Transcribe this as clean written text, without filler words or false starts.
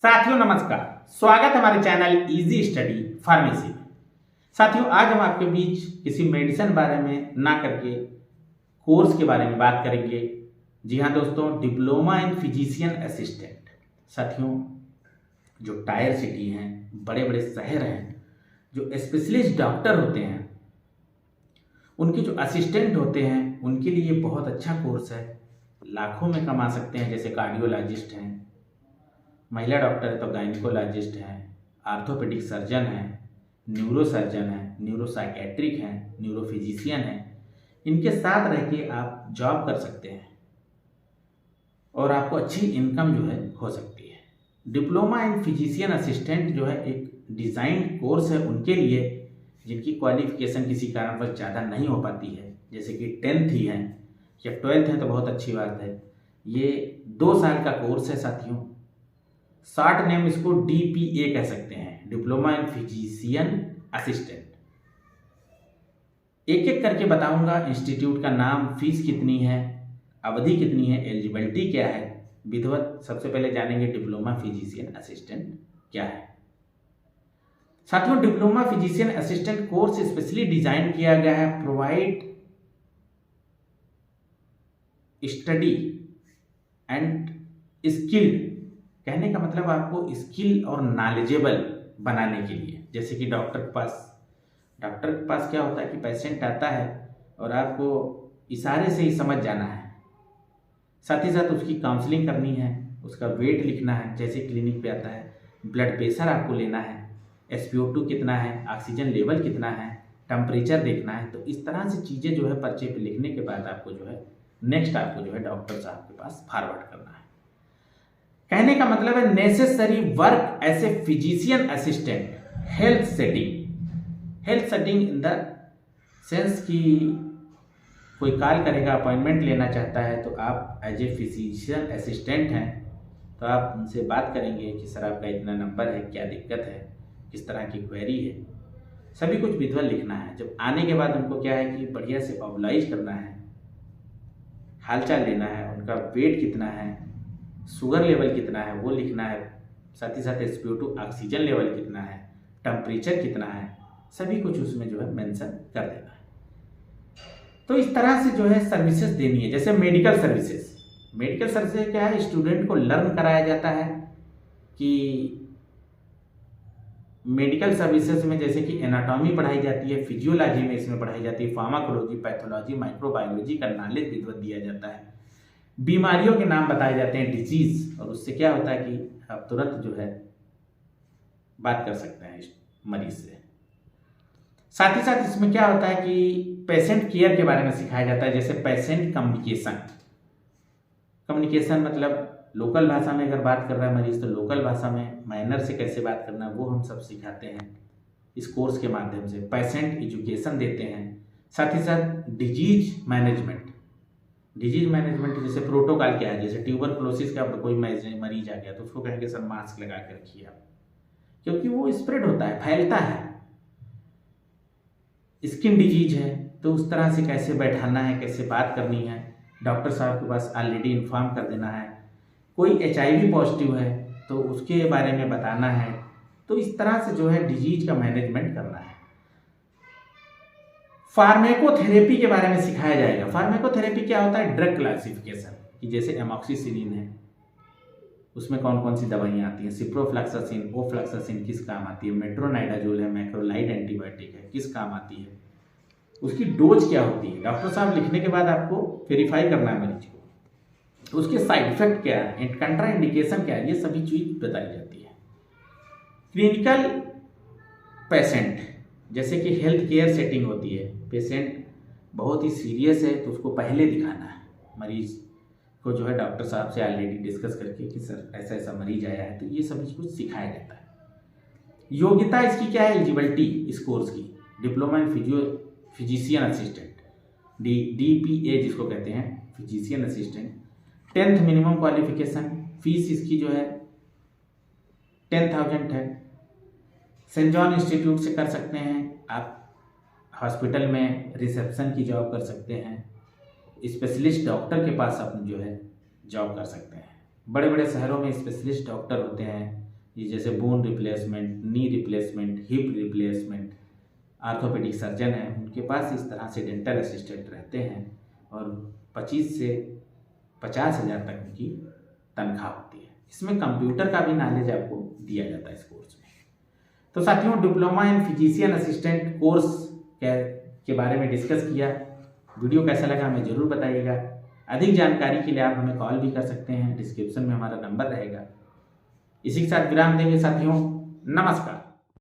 साथियों नमस्कार, स्वागत है हमारे चैनल इजी स्टडी फार्मेसी में। साथियों आज हम आपके बीच किसी मेडिसिन बारे में ना करके कोर्स के बारे में बात करेंगे। जी हाँ दोस्तों, डिप्लोमा इन फिजिशियन असिस्टेंट। साथियों जो टायर सिटी हैं, बड़े बड़े शहर हैं, जो स्पेशलिस्ट डॉक्टर होते हैं, उनके जो असिस्टेंट होते हैं, उनके लिए बहुत अच्छा कोर्स है। लाखों में कमा सकते हैं। जैसे कार्डियोलॉजिस्ट हैं, महिला डॉक्टर है तो गायनिकोलॉजिस्ट हैं, आर्थोपेडिक सर्जन हैं, न्यूरो सर्जन हैं, न्यूरो साइकेट्रिक हैं, न्यूरो फिजिशियन हैं। इनके साथ रह के आप जॉब कर सकते हैं और आपको अच्छी इनकम जो है हो सकती है। डिप्लोमा इन फिजिशियन असिस्टेंट जो है एक डिज़ाइन कोर्स है उनके लिए जिनकी क्वालिफिकेशन किसी कारण पर ज़्यादा नहीं हो पाती है, जैसे कि 10th ही है या 12th है तो बहुत अच्छी बात है। ये 2 साल का कोर्स है साथियों। शॉर्ट नेम इसको DPA कह सकते हैं, डिप्लोमा इन फिजिशियन असिस्टेंट। एक एक करके बताऊंगा। इंस्टीट्यूट का नाम, फीस कितनी है, अवधि कितनी है, एलिजिबिलिटी क्या है, विधिवत। सबसे पहले जानेंगे डिप्लोमा फिजिशियन असिस्टेंट क्या है। साथियों diploma physician assistant course specially design किया गया है प्रोवाइड स्टडी एंड स्किल्ड। कहने का मतलब आपको स्किल और नॉलेजेबल बनाने के लिए। जैसे कि डॉक्टर के पास क्या होता है कि पेशेंट आता है और आपको इशारे से ही समझ जाना है, साथ ही साथ उसकी काउंसलिंग करनी है, उसका वेट लिखना है। जैसे क्लिनिक पे आता है, ब्लड प्रेशर आपको लेना है, SpO2 कितना है, ऑक्सीजन लेवल कितना है, टेम्परेचर देखना है। तो इस तरह से चीज़ें जो है पर्चे पे लिखने के बाद आपको जो है नेक्स्ट आपको जो है डॉक्टर साहब के पास फॉरवर्ड करना है। कहने का मतलब है necessary work as a physician assistant health setting in the sense कि कोई कॉल करेगा, अपॉइंटमेंट लेना चाहता है तो आप एज ए फिजिशियन असिस्टेंट हैं तो आप उनसे बात करेंगे कि सर आपका इतना नंबर है, क्या दिक्कत है, किस तरह की क्वेरी है, सभी कुछ विधिवत लिखना है। जब आने के बाद उनको क्या है कि बढ़िया से ऑब्लाइज करना है, हालचाल लेना है, उनका वेट कितना है, शुगर लेवल कितना है वो लिखना है, साथ ही साथ SpO2 ऑक्सीजन लेवल कितना है, टेम्परेचर कितना है, सभी कुछ उसमें जो है मेंशन कर देना है। तो इस तरह से जो है सर्विसेज देनी है। जैसे मेडिकल सर्विसेज क्या है, स्टूडेंट को लर्न कराया जाता है कि मेडिकल सर्विसेज में जैसे कि एनाटॉमी पढ़ाई जाती है, फिजियोलॉजी में इसमें पढ़ाई जाती है, फार्माकोलॉजी, पैथोलॉजी, माइक्रोबायोलॉजी का नॉलेज विधिवत दिया जाता है। बीमारियों के नाम बताए जाते हैं, डिजीज, और उससे क्या होता है कि आप तुरंत जो है बात कर सकते हैं इस मरीज से। साथ ही साथ इसमें क्या होता है कि पेशेंट केयर के बारे में सिखाया जाता है। जैसे पेशेंट कम्युनिकेशन मतलब लोकल भाषा में अगर बात कर रहा है मरीज तो लोकल भाषा में मैनर से कैसे बात करना वो हम सब सिखाते हैं इस कोर्स के माध्यम से। पेशेंट एजुकेशन देते हैं। साथ ही साथ डिजीज मैनेजमेंट जैसे प्रोटोकॉल क्या है, जैसे ट्यूबरकुलोसिस का कोई मरीज आ गया तो उसको कहेंगे सर मास्क लगा के रखिए आप, क्योंकि वो स्प्रेड होता है, फैलता है। स्किन डिजीज है तो उस तरह से कैसे बैठाना है, कैसे बात करनी है, डॉक्टर साहब के पास ऑलरेडी इन्फॉर्म कर देना है। कोई HIV पॉजिटिव है तो उसके बारे में बताना है। तो इस तरह से जो है डिजीज का मैनेजमेंट करना है। फार्मेकोथेरेपी के बारे में सिखाया जाएगा। फार्मेकोथेरेपी क्या होता है, ड्रग क्लासिफिकेशन, कि जैसे एमॉक्सिसिलिन है उसमें कौन कौन सी दवाइयाँ आती हैं, सिप्रोफ्लैक्सासिन, ओफ्लैक्सासिन किस काम आती है, मेट्रोनाइडाजोल है, मैक्रोलाइड एंटीबायोटिक है, किस काम आती है, उसकी डोज क्या होती है। डॉक्टर साहब लिखने के बाद आपको वेरीफाई करना है मरीज को, तो उसके साइड इफेक्ट क्या है, कंट्रा इंडिकेशन क्या है, ये सभी चीज बताई जाती है। क्लिनिकल पेशेंट, जैसे कि हेल्थ केयर सेटिंग होती है, पेशेंट बहुत ही सीरियस है तो उसको पहले दिखाना है। मरीज को जो है डॉक्टर साहब से ऑलरेडी डिस्कस करके कि सर ऐसा ऐसा मरीज आया है, तो ये सभी कुछ सिखाया जाता है। योग्यता इसकी क्या है, एलिजिबिलिटी इस कोर्स की, diploma in physician assistant DPA जिसको कहते हैं, physician assistant. 10th minimum qualification. Fees इसकी जो है 10,000 है। सेंट जॉन इंस्टीट्यूट से कर सकते हैं आप, हॉस्पिटल में रिसेप्शन की जॉब कर सकते हैं, स्पेशलिस्ट डॉक्टर के पास आप जो है जॉब कर सकते हैं। बड़े बड़े शहरों में स्पेशलिस्ट डॉक्टर होते हैं, ये जैसे bone replacement, knee replacement, hip replacement, orthopaedic surgeon है, उनके पास इस तरह से डेंटल असिस्टेंट रहते हैं और 25 से 50,000 तक उनकी तनख्वाह होती है। इसमें कंप्यूटर का भी नॉलेज आपको दिया जाता है इस कोर्स में। तो साथियों, diploma in physician assistant course के बारे में डिस्कस किया। वीडियो कैसा लगा हमें ज़रूर बताइएगा। अधिक जानकारी के लिए आप हमें कॉल भी कर सकते हैं, डिस्क्रिप्शन में हमारा नंबर रहेगा। इसी के साथ विराम देंगे साथियों, नमस्कार।